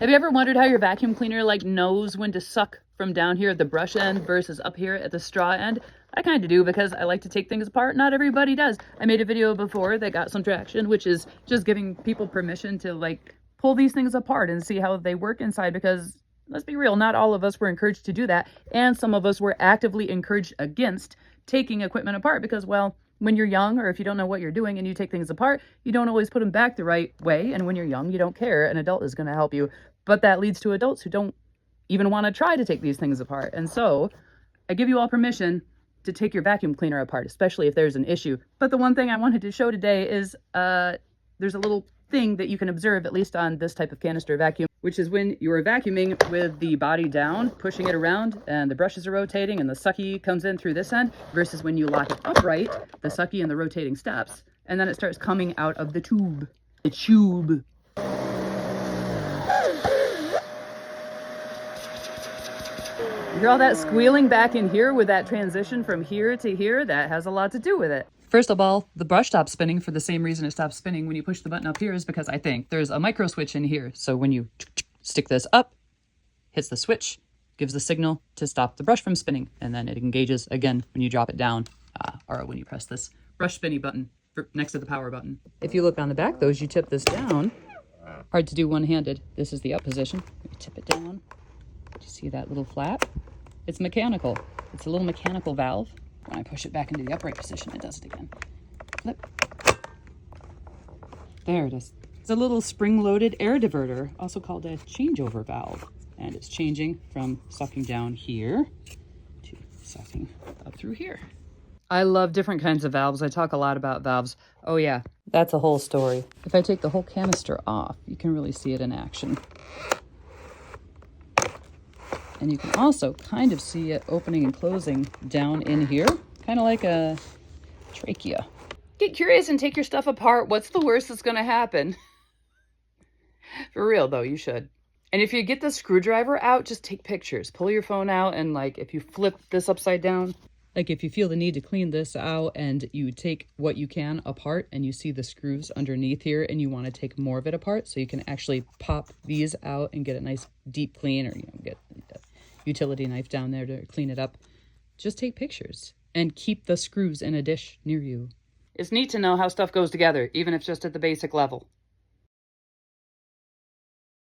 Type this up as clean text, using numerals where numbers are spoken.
Have you ever wondered how your vacuum cleaner like knows when to suck from down here at the brush end versus up here at the straw end? I kind of do because I like to take things apart. Not everybody does. I made a video before that got some traction, which is just giving people permission to like pull these things apart and see how they work inside, because let's be real, not all of us were encouraged to do that. And some of us were actively encouraged against taking equipment apart because, well, when you're young, or if you don't know what you're doing and you take things apart, you don't always put them back the right way. And when you're young, you don't care. An adult is going to help you. But that leads to adults who don't even want to try to take these things apart. And so I give you all permission to take your vacuum cleaner apart, especially if there's an issue. But the one thing I wanted to show today is there's a little thing that you can observe, at least on this type of canister vacuum, which is when you're vacuuming with the body down, pushing it around, and the brushes are rotating and the sucky comes in through this end, versus when you lock it upright, the sucky and the rotating stops, and then it starts coming out of the tube. The tube. You hear all that squealing back in here with that transition from here to here? That has a lot to do with it. First of all, the brush stops spinning for the same reason it stops spinning when you push the button up here, is because I think there's a micro switch in here. So when you stick this up, hits the switch, gives the signal to stop the brush from spinning, and then it engages again when you drop it down, or when you press this brush spinny button next to the power button. If you look on the back, though, as you tip this down, hard to do one-handed. This is the up position. You tip it down. Do you see that little flap? It's mechanical. It's a little mechanical valve. When I push it back into the upright position, it does it again. Flip. There it is. It's a little spring-loaded air diverter, also called a changeover valve. And it's changing from sucking down here to sucking up through here. I love different kinds of valves. I talk a lot about valves. Oh yeah, that's a whole story. If I take the whole canister off, you can really see it in action. And you can also kind of see it opening and closing down in here, kind of like a trachea. Get curious and take your stuff apart. What's the worst that's going to happen? For real, though, you should. And if you get the screwdriver out, just take pictures. Pull your phone out, and like if you flip this upside down, like if you feel the need to clean this out and you take what you can apart and you see the screws underneath here and you want to take more of it apart, so you can actually pop these out and get a nice deep clean, or get a utility knife down there to clean it up. Just take pictures and keep the screws in a dish near you. It's neat to know how stuff goes together, even if just at the basic level.